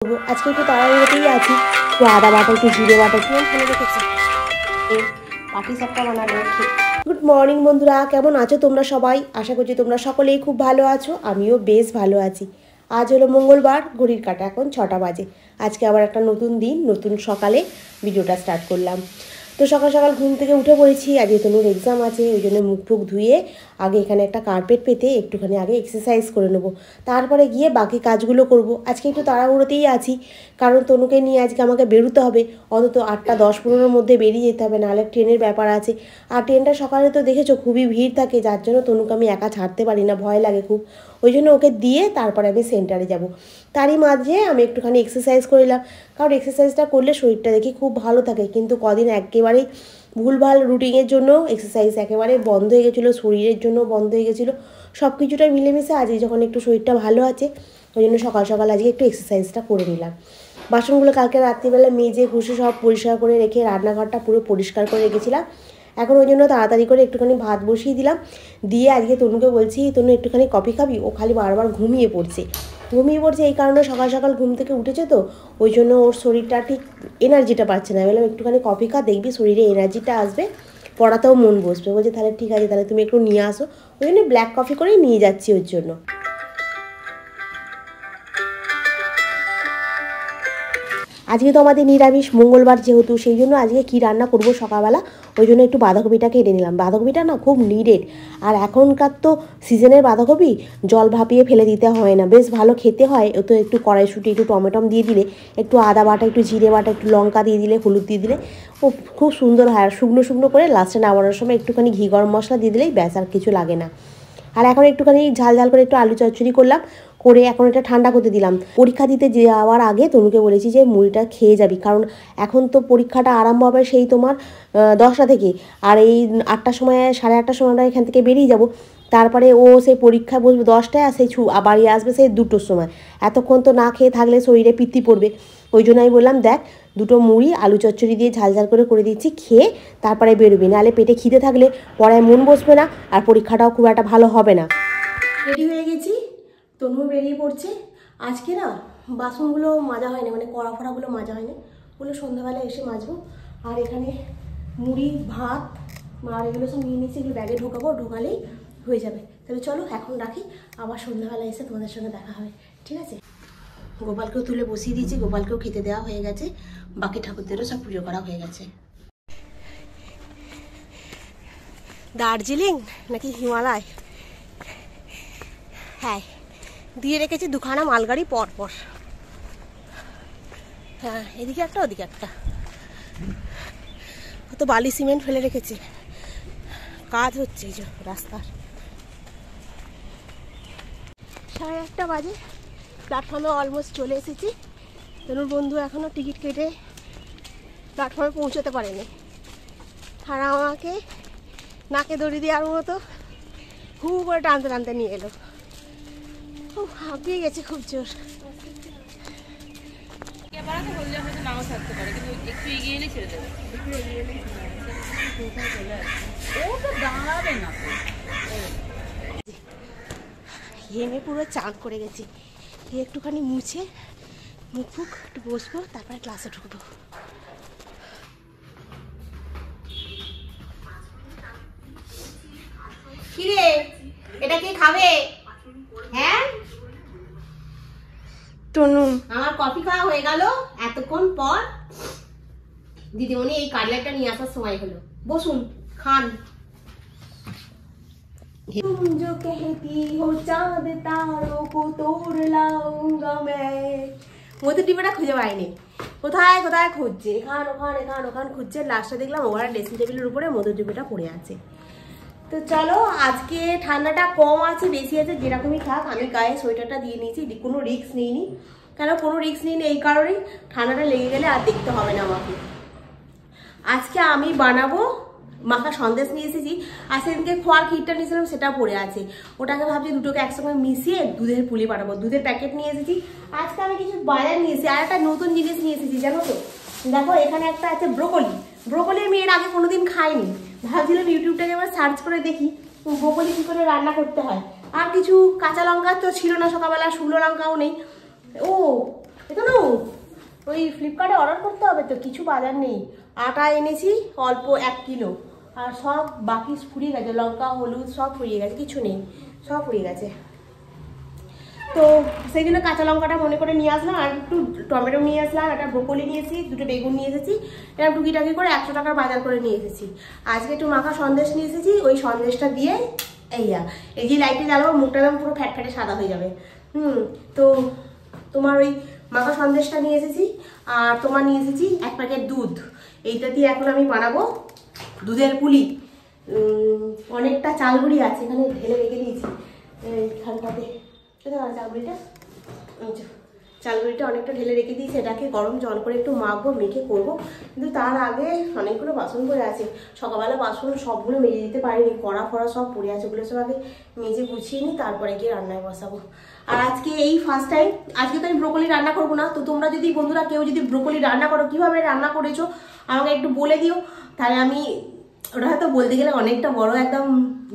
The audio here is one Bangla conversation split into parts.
আজকে একটু তাড়াহুড়োতেই আছি। একটু আদা বাটা, একটু জিরে বাটা, একটু ফেলে রেখেছি। পাটি সাপটা বানানো। গুড মর্নিং বন্ধুরা, কেমন আছো তোমরা সবাই? আশা করছি তোমরা সকলেই খুব ভালো আছো। আমিও বেশ ভালো আছি। আজ হলো মঙ্গলবার, ঘড়ির কাঁটা এখন 6টা বাজে। আজকে আবার একটা নতুন দিন, নতুন সকালে ভিডিওটা স্টার্ট করলাম। তো সকাল সকাল ঘুম থেকে উঠে পড়েছি। আজকে তনুর এক্সাম আছে, ওই জন্য মুখ টুক ধুয়ে আগে এখানে একটা কার্পেট পেতে একটুখানি আগে এক্সারসাইজ করে নেবো, তারপরে গিয়ে বাকি কাজগুলো করব। আজকে একটু তাড়াহুড়োতেই আছি, কারণ তনুকে নিয়ে আজকে আমাকে বেরোতে হবে। অন্তত 8টা 10-15-র মধ্যে বেরিয়ে যেতে হবে, নাহলে ট্রেনের ব্যাপার আছে। আর ট্রেনটা সকালে তো দেখেছো খুবই ভিড় থাকে, যার জন্য তনুকে আমি একা ছাড়তে পারি না, ভয় লাগে খুব। ওই জন্য ওকে দিয়ে তারপরে আমি সেন্টারে যাব। তারই মাঝে আমি একটুখানি এক্সারসাইজ করলাম, কারণ এক্সারসাইজটা করলে শরীরটা দেখি খুব ভালো থাকে। কিন্তু কদিন একেবারেই ভুলভাল রুটিনের জন্য এক্সারসাইজ একেবারে বন্ধ হয়ে গেছিলো, শরীরের জন্য বন্ধ হয়ে গেছিলো। সব কিছুটাই মিলেমিশে আজকে যখন একটু শরীরটা ভালো আছে, ওই জন্য সকাল সকাল আজকে একটু এক্সারসাইজটা করে নিলাম। বাসনগুলো কালকে রাত্রিবেলা মেজে ঘষে সব পরিষ্কার করে রেখে রান্নাঘরটা পুরো পরিষ্কার করে রেখেছিলাম। এখন ওই জন্য তাড়াতাড়ি করে একটুখানি ভাত বসিয়ে দিলাম। দিয়ে আজকে তনুকে বলছি, তনু একটুখানি কফি খাবি? ও খালি বারবার ঘুমিয়ে পড়ছে। এই কারণে সকাল সকাল ঘুম থেকে উঠেছে তো, ওই জন্য ওর শরীরটা ঠিক এনার্জিটা পাচ্ছে না। বললাম একটুখানি কফি খা, দেখবি শরীরে এনার্জিটা আসবে, পড়াতেও মন বসবে। বলছে তাহলে ঠিক আছে, তাহলে তুমি একটু নিয়ে আসো। ওই জন্য ব্ল্যাক কফি করেই নিয়ে যাচ্ছি ওর জন্য। আজকে তো আমাদের নিরামিষ, মঙ্গলবার যেহেতু, সেই জন্য আজকে কী রান্না করব সকালবেলা, ওই জন্য একটু বাঁধাকপিটা কেটে নিলাম। বাঁধাকপিটা না খুব নিডেড, আর এখনকার তো সিজনের বাঁধাকপি জল ভাপিয়ে ফেলে দিতে হয় না, বেশ ভালো খেতে হয়। ও তো একটু কড়াইশুঁটি, একটু টমেটম দিয়ে দিলে, একটু আদা বাটা, একটু জিরে বাটা, একটু লঙ্কা দিয়ে দিলে, হলুদ দিয়ে দিলে ও খুব সুন্দর হয়। আর শুকনো শুকনো করে লাস্টে নামানোর সময় একটুখানি ঘি গরম মশলা দিয়ে দিলেই ব্যাস, আর কিছু লাগে না। আর এখন একটুখানি ঝাল ঝাল করে একটু আলু চচ্চড়ি করলাম, করে এখন এটা ঠান্ডা করতে দিলাম। পরীক্ষা দিতে যাওয়ার আগে তনুকে বলেছি যে মুড়িটা খেয়ে যাবি, কারণ এখন তো পরীক্ষাটা আরম্ভ হবে সেই তোমার 10টা থেকে। আর এই 8টার সময়, 8:30টার সময় আমরা এখান থেকে বেরিয়ে যাব। তারপরে ও সেই পরীক্ষায় বসবে 10টায়, আর সেই বাড়ি আসবে সেই 2টোর সময়। এতক্ষণ তো না খেয়ে থাকলে শরীরে পিত্তি পড়বে। ওই জন্য আমি বললাম দেখ, 2টো মুড়ি আলু চচ্চড়ি দিয়ে ঝাল ঝাল করে দিচ্ছি, খেয়ে তারপরে বেরোবি, নাহলে পেটে খিদে থাকলে পড়ায় মন বসবে না, আর পরীক্ষাটাও খুব একটা ভালো হবে না। রেডি হয়ে গেছি, তনু বেরিয়ে পড়ছে। আজকে না বাসনগুলো মাজা হয়নি, মানে কড়া ফড়াগুলো মাজা হয়নি, ওগুলো সন্ধ্যাবেলা এসে মাজবো। আর এখানে মুড়ি, ভাত আর এগুলো সব নিয়ে নিচ্ছি, এগুলো ব্যাগে ঢোকাবো, ঢোকালেই হয়ে যাবে। তাহলে চলো এখন রাখি, আবার সন্ধ্যাবেলা এসে তোমাদের সঙ্গে দেখা হবে, ঠিক আছে? গোপালকেও তুলে বসিয়ে দিয়েছি, গোপালকেও খেতে দেওয়া হয়ে গেছে, বাকি ঠাকুরদেরও সব পুজো করা হয়ে গেছে। দার্জিলিং নাকি হিমালয়, হ্যাঁ দিয়ে রেখেছি দুখানা মালগাড়ি পরপর। হ্যাঁ এদিকে একটা, ওদিকে একটা, কত বালি সিমেন্ট ফেলে রেখেছি, কাজ হচ্ছে এই যে রাস্তার। 1:30 বাজে, প্ল্যাটফর্মে অলমোস্ট চলে এসেছি। তনুর বন্ধু এখনও টিকিট কেটে প্ল্যাটফর্মে পৌঁছতে পারেনি, আর আমাকে নাকে দড়ি দেওয়ার মতো হু করে টানতে টানতে নিয়ে এলো। খুব হাঁপিয়ে গেছে খুব জোর। হেমে পুরো চান করে গেছি, একটুখানি মুছে মুখ ফুক একটু বসবো, তারপরে ক্লাসে ঢুকবো। কিরে এটা কে খাবে? হ্যাঁ তনু, আমার কফি খাওয়া হয়ে গেল এতক্ষণ পর। দিদিমণি এই কাটলেটটা নিয়ে আসার সময় হলো, বসুন খান। जो कहती हो चांद तारों को तोड़ लाऊंगा मैं। মধুর ডিব্বাটা খুঁজে পাইনি, কোথায় কোথায় খুঁজছে, এখান ওখান খুঁজছে। লাস্টে দেখলাম ওরা ড্রেসিং টেবিলের উপরে মধুর ডিব্বাটা পড়ে আছে। তো চলো, আজকে ঠান্ডাটা কম আছে, বেশি আছে, যেরকমই থাক। আমি গায়ে সোয়েটারটা দিয়ে নিয়েছি, কোনো রিস্ক নিইনি। কেন কোনো রিস্ক নিইনি? এই কারণেই, ঠান্ডাটা লেগে গেলে আর দেখতে হবে না আমাকে। আজকে আমি বানাবো মাখা সন্দেশ নিয়ে এসেছি, আর সেদিনকে খোয়ার ক্ষীরটা নিয়েছিলাম সেটা পড়ে আছে, ওটাকে ভাবছি দুটোকে একসঙ্গে মিশিয়ে দুধের পুলি বানাবো। দুধের প্যাকেট নিয়ে এসেছি। আজকে আমি কিছু বাজার নিয়ে এসেছি, আর একটা নতুন জিনিস নিয়ে এসেছি জানো তো। দেখো এখানে একটা আছে ব্রোকলি। ব্রোকলি আমি এর আগে কোনোদিন খাইনি, ভাবছিলাম ইউটিউবটাকে এবার সার্চ করে দেখি ব্রোকলি কী করে রান্না করতে হয়। আর কিছু কাঁচা লঙ্কা তো ছিল না সকালবেলা, শুকনো লঙ্কাও নেই। ও এটা না ওই ফ্লিপকার্টে অর্ডার করতে হবে তো, কিছু বাজার নেই। আটা এনেছি অল্প 1 কিলো, আর সব বাকি ফুরিয়ে গেছে, লঙ্কা হলুদ সব ফুরিয়ে গেছে, কিছু নেই, সব ফুরিয়ে গেছে। তো সেই জন্য কাঁচা লঙ্কাটা মনে করে নিয়ে আসলাম, আর একটু টমেটো নিয়ে আসলাম, একটা ব্রোকলি নিয়েছি, 2টো বেগুন নিয়ে এসেছি, এরকম টুকিটাকি করে 100 টাকার বাজার করে নিয়ে এসেছি। আজকে একটু মাখা সন্দেশ নিয়ে এসেছি, ওই সন্দেশটা দিয়ে এই যে লাইটে জ্বালাবো, মুখটা একদম পুরো ফ্যাটে সাদা হয়ে যাবে। তো তোমার ওই মাখা সন্দেশটা নিয়ে এসেছি, আর তোমার নিয়ে এসেছি 1 প্যাকেট দুধ। এইটা দিয়ে এখন আমি বানাবো দুধের পুলি। অনেকটা চালগুড়ি আছে, এখানে ঢেলে রেখে দিয়েছি এইখানটাতে। চালগুড়িটা অনেকটা ঢেলে রেখে দিয়েছি, এটাকে গরম জল করে একটু মাখবো, মেখে করবো। কিন্তু তার আগে অনেকগুলো বাসন পড়ে আছে, সকালবেলা বাসন সবগুলো মেজে দিতে পারিনি, কড়া ফড়া সব পড়ে আছে, ওগুলো সব আগে মেজে গুছিয়ে নিই, তারপরে গিয়ে রান্নায় বসাবো। আর আজকে এই ফার্স্ট টাইম, আজকে তো আমি ব্রোকলি রান্না করবো না। তো তোমরা যদি বন্ধুরা কেউ যদি ব্রোকলি রান্না করো, কীভাবে রান্না করেছো আমাকে একটু বলে দিও, তাহলে আমি ওটা হয়তো বলতে গেলে অনেকটা বড় একদম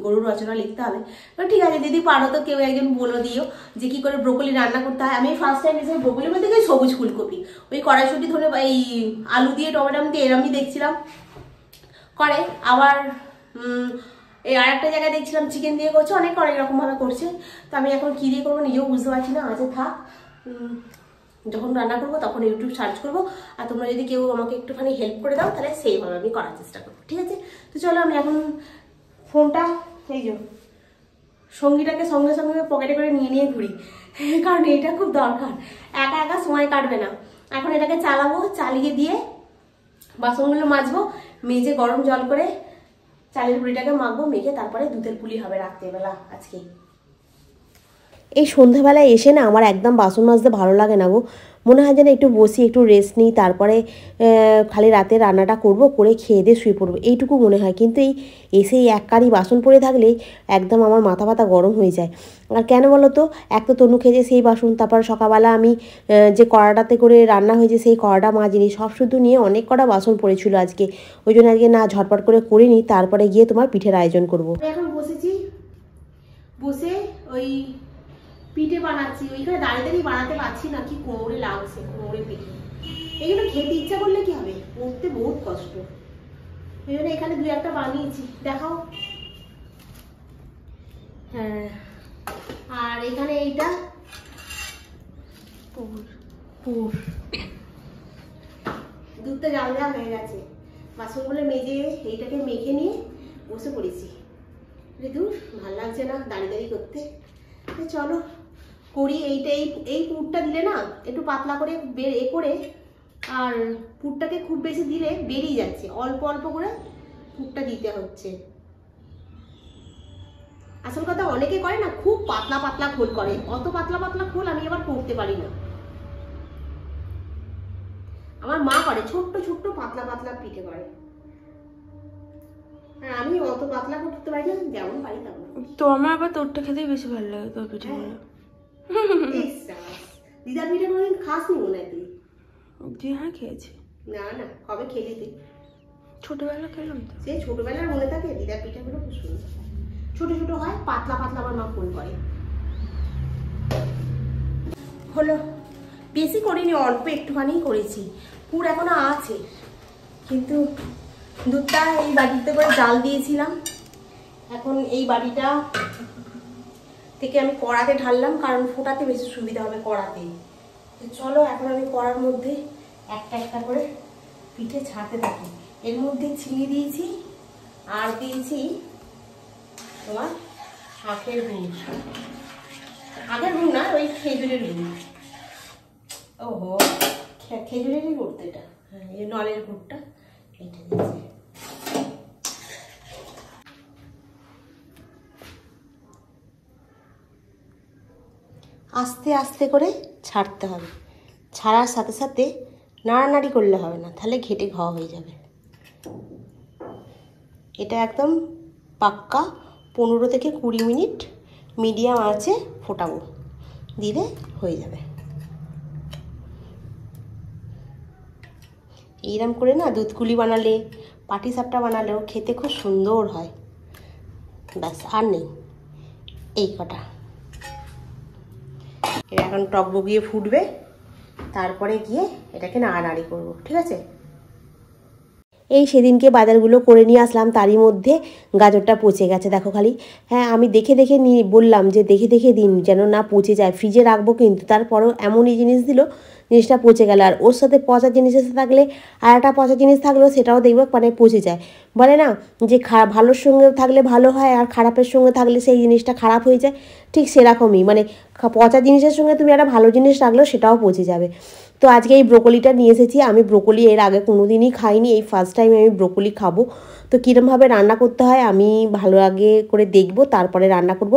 গরুর রচনা লিখতে হবে। তো ঠিক আছে, যদি পারো তো কেউ একজন বলে দিও যে কি করে ব্রোকলি রান্না করতে হয়। আমি ফার্স্ট টাইম এসে ব্রোকলি বলতে গিয়ে সবুজ ফুলকপি, ওই কড়াইশুঁটি ধরে এই আলু দিয়ে টমেটো দিয়ে এরমই দেখছিলাম করে। আবার এই আর একটা জায়গায় দেখছিলাম চিকেন দিয়ে করছে, অনেক রকমভাবে করছে। তো আমি এখন কী দিয়ে করবো নিজেও বুঝতে পারছি না, আছে থাক, যখন রান্না করবো তখন ইউটিউব সার্চ করবো। আর তোমরা যদি কেউ আমাকে একটুখানি হেল্প করে দাও, তাহলে সেইভাবে আমি করার চেষ্টা করবো, ঠিক আছে? তো চলো, আমি এখন ফোনটা এই যে সঙ্গীটাকে সঙ্গে সঙ্গে পকেটে করে নিয়ে ঘুরি, কারণ এটা খুব দরকার, একা একা সময় কাটবে না। এখন এটাকে চালাবো, চালিয়ে দিয়ে বাসনগুলো মাজবো, মেজে গরম জল করে চালের পুলিটাকে মাখবো, মেখে তারপরে দুধের পুলি হবে রাত্রেবেলা আজকে। এই সন্ধ্যাবেলায় এসে না আমার একদম বাসন মাজতে ভালো লাগে না গো, মনে হয় যেন একটু বসি, একটু রেস্ট নিই, তারপরে খালি রাতে রান্নাটা করব, করে খেয়ে দিয়ে শুয়ে পড়বো, এইটুকু মনে হয়। কিন্তু এই এসে এক কারি বাসন পড়ে থাকলেই একদম আমার মাথা ব্যথা গরম হয়ে যায়। আর কেন বলো তো, এক তো তনু খেয়েছে সেই বাসন, তারপর সকালবেলা আমি যে কড়াটাতে করে রান্না হয়েছে সেই কড়াটা মাজিনি, সব শুধু নিয়ে অনেক কটা বাসন পড়েছিল আজকে, ওই জন্য আজকে না ঝটপট করে করিনি, তারপরে গিয়ে তোমার পিঠের আয়োজন করব। এখন বসেছি, বসে ওই পিঠে বানাচ্ছি, ওইখানে দাঁড়িয়ে দাঁড়িয়ে বানাতে পারছি না, কি কোমরে লাগছে, কোমরে পিঠে। এই জন্য খেতে ইচ্ছা করলে কি হবে, করতে বহুত কষ্ট, এই জন্য এখানে 2-1টা বানিয়েছি, দেখাও। হ্যাঁ, আর এখানে এইটা পুর, দুধটা জাল দেওয়া হয়ে গেছে, বাসনগুলো মেজে এইটাকে মেখে নিয়ে বসে পড়েছি। দূর ভাল লাগছে না দাঁড়িয়ে দাঁড়িয়ে করতে, চলো করি। এই পুরটা দিলে না একটু পাতলা করে করে, আর পুরটাকে খুব বেশি দিলে বেরিয়ে যাচ্ছে, অল্প অল্প করে পুরটা দিতে হচ্ছে। আসল কথা অনেকে করে না খুব পাতলা পাতলা খোল করে, অত পাতলা পাতলা খোল আমি আবার করতে পারি না। আমার মা করে ছোট্ট ছোট্ট পাতলা পাতলা পিঠে করে, আর আমি অত পাতলা করতে পারি না, যেমন পারি তেমন। তো আমার আবার তোরটা খেতেই বেশি ভালো লাগে, তোর পিঠেগুলো। দিদার পিঠে কোনোদিন খাসনি মনে হয় তুই? জি হ্যাঁ, খেয়েছি। না না, কবে খেলি তুই? ছোটবেলা খেলাম তো। সেই ছোটবেলার মনে থাকে, দিদার পিঠাগুলো খুব সুন্দর, ছোট ছোট হয়, পাতলা পাতলা আমার মা ফুল করে। হলো, বেশি করিনি, অল্প একটুখানি করেছি, পুর এখনো আছে। কিন্তু দুধটা এই বাটিতে করে জাল দিয়েছিলাম, এখন এই বাটিটা থেকে আমি কড়াতে ঢাললাম, কারণ ফোটাতে বেশি সুবিধা হবে কড়াতেই। তো চলো এখন আমি কড়ার মধ্যে একটা একটা করে পিঠে ছাড়তে থাকি। এর মধ্যে চিনি দিয়েছি, আর দিয়েছি তোমার আখের গুড়, আখের গুড় না, ওই খেজুরের গুড়। ওহো, খেজুরেরই গুড় তো এটা, হ্যাঁ, এই নলের গুড়টা এটা দিয়েছি। আস্তে আস্তে করে ছাড়তে হবে, ছাড়ার সাথে সাথে নাড়ানাড়ি করলে হবে না, তাহলে ঘেটে ঘা হয়ে যাবে। এটা একদম পাক্কা 15 থেকে 20 মিনিট মিডিয়াম আঁচে ফোটাবো, দিলে হয়ে যাবে। এইরকম করে না দুধকুলি বানালে, পাটিসাপটা বানালেও খেতে খুব সুন্দর হয়। ব্যাস, আর নেই, এই কটা। এখন টক বগিয়ে ফুটবে, তারপরে গিয়ে এটাকে নাড়ানাড়ি করবো, ঠিক আছে? এই সেদিনকে বাজারগুলো করে নিয়ে আসলাম, তারই মধ্যে গাজরটা পচে গেছে দেখো খালি। হ্যাঁ, আমি দেখে দেখে বললাম যে দেখে দেখে দিন যেন না পচে যায়, ফ্রিজে রাখবো, কিন্তু তারপরেও এমনই জিনিস দিল, জিনিসটা পচে গেল। আর ওর সাথে পচা জিনিস এসে থাকলে আর একটা পচা জিনিস থাকলেও সেটাও দেখবে মানে পচে যায়। বলে না যে ভালোর সঙ্গে থাকলে ভালো হয় আর খারাপের সঙ্গে থাকলে সেই জিনিসটা খারাপ হয়ে যায়, ঠিক সেরকমই মানে পচা জিনিসের সঙ্গে তুমি একটা ভালো জিনিস রাখলেও সেটাও পচে যাবে। তো আজকে এই ব্রোকলিটা নিয়ে এসেছি। আমি ব্রোকলি এর আগে কোনো দিনই খাইনি, এই ফার্স্ট টাইম আমি ব্রোকলি খাবো। তো কীরমভাবে রান্না করতে হয় আমি ভালো আগে করে দেখব, তারপরে রান্না করব।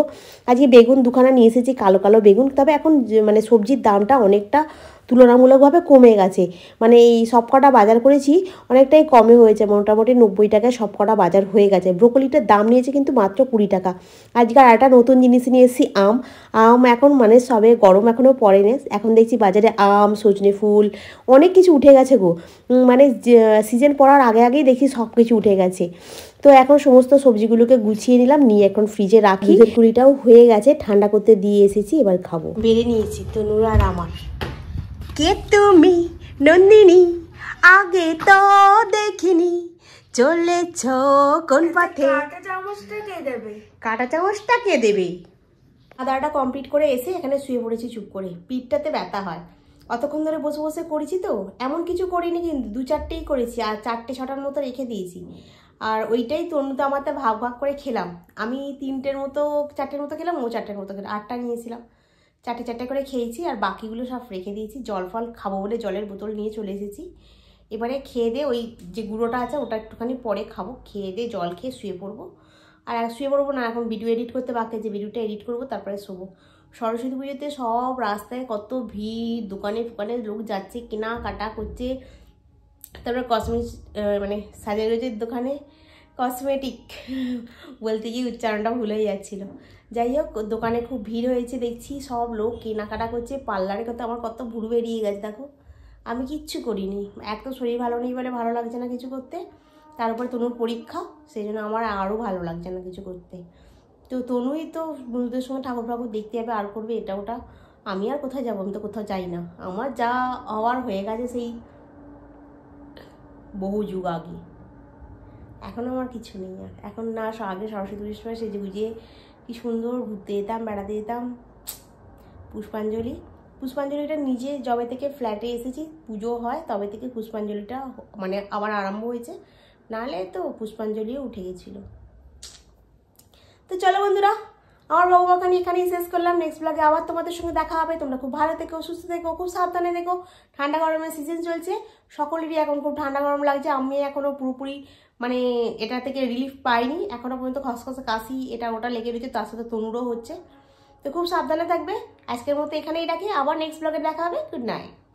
আজকে বেগুন দুখানা নিয়ে এসেছি, কালো কালো বেগুন। তবে এখন মানে সবজির দামটা অনেকটা তুলনামূলকভাবে কমে গেছে, মানে এই সব কটা বাজার করেছি অনেকটাই কমে হয়েছে, মোটামুটি 90 টাকায় সব কটা বাজার হয়ে গেছে। ব্রোকলিটার দাম নিয়েছে কিন্তু মাত্র 20 টাকা। আজকে আর একটা নতুন জিনিস নিয়ে এসেছি, আম এখন মানে সবে গরম এখনও পড়েনি, এখন দেখছি বাজারে আম, সজনে ফুল অনেক কিছু উঠে গেছে গো। মানে সিজন পড়ার আগে আগেই দেখি সব কিছু উঠে গেছে। তো এখন সমস্ত সবজিগুলোকে গুছিয়ে নিলাম, নিয়ে এখন ফ্রিজে রাখি। কুড়িটাও হয়ে গেছে, ঠান্ডা করতে দিয়ে এসেছি, এবার খাবো। বেড়ে নিয়েছি তনুর আর আমার। কে তুমি নন্দিনী, আগে তো দেখিনি, চলেছ কোন পথে? কাঁটা চামচটা কে দেবে? কাঁটা চামচটা কে দেবে? খাওয়া কমপ্লিট করে এসে এখানে শুয়ে পড়েছি চুপ করে, পিঠটাতে ব্যথা হয়, অতক্ষণ ধরে বসে বসে করেছি তো। এমন কিছু করিনি কিন্তু 2-4টেই করেছি, আর 4-6টার মতো রেখে দিয়েছি। আর ওইটাই তনুতে আমারটা ভাগ ভাগ করে খেলাম। আমি 3টের মতো 4টের মতো খেলাম, ও 4টের মতো খেলাম, 8টা নিয়েছিলাম, 4টে করে খেয়েছি। আর বাকিগুলো সব রেখে দিয়েছি। জল ফল খাবো বলে জলের বোতল নিয়ে চলে এসেছি। এবারে খেয়ে দিয়ে ওই যে গুঁড়োটা আছে ওটা একটুখানি পরে খাবো, খেয়ে দিয়ে জল খেয়ে শুয়ে পড়বো। আর শুয়ে পড়বো না, এখন ভিডিও এডিট করতে বাকি আছে, ভিডিওটা এডিট করবো তারপরে শোবো। সরস্বতী পুজোতে সব রাস্তায় কত ভিড়, দোকানে ফোকানে লোক যাচ্ছে, কেনাকাটা করছে। তারপরে কসমেটিক্স মানে সাজাগোজের দোকানে কসমেটিক বলতে গিয়ে উচ্চারণটা ভুল হয়ে যাচ্ছিলো। যাই হোক, দোকানে খুব ভিড় হয়েছে দেখছি, সব লোক কেনাকাটা করছে। পার্লারে কত আমার কত ভুরু বেরিয়ে গেছে দেখো। আমি কিচ্ছু করিনি, এক তো শরীর ভালো নেই বলে ভালো লাগছে না কিছু করতে, তার উপরে তনুর পরীক্ষা, সেই জন্য আমার আরও ভালো লাগছে না কিছু করতে। তো তনুই তো বন্ধুদের সঙ্গে ঠাকুর ঠাকুর দেখতে যাবে, আর করবে এটা ওটা। আমি আর কোথায় যাবো? আমি তো কোথাও যাই না। আমার যা হওয়ার হয়ে গেছে সেই বহু যুগ আগে, এখন আমার কিছু নেই। আর এখন না, আগে সরস্বতী পুজোর সময় সেজে গুজিয়ে কি সুন্দর ঘুরতে যেতাম, বেড়াতে যেতাম। পুষ্পাঞ্জলিটা নিজে যবে থেকে ফ্ল্যাটে এসেছি, পুজো হয় তবে থেকে পুষ্পাঞ্জলিটা মানে আবার আরম্ভ হয়েছে, নাহলে তো পুষ্পাঞ্জলিও উঠে গেছিলো। তো চলো বন্ধুরা, আমার বকবকানি এখানেই শেষ করলাম। নেক্সট ব্লগে আবার তোমাদের সঙ্গে দেখা হবে। তোমরা খুব ভালো থেকো, সুস্থ থেকো, খুব সাবধানে থেকো। ঠান্ডা গরমের সিজন চলছে, সকলেরই এখন খুব ঠান্ডা গরম লাগছে। আমি এখনও পুরোপুরি মানে এটা থেকে রিলিফ পাইনি, এখনও পর্যন্ত খসখসে কাশি এটা ওটা লেগে রয়েছে, তার সাথে তনুরও হচ্ছে। তো খুব সাবধানে থাকবে। আজকের মতো এখানেই রাখি, আবার নেক্সট ব্লগে দেখা হবে। Good night.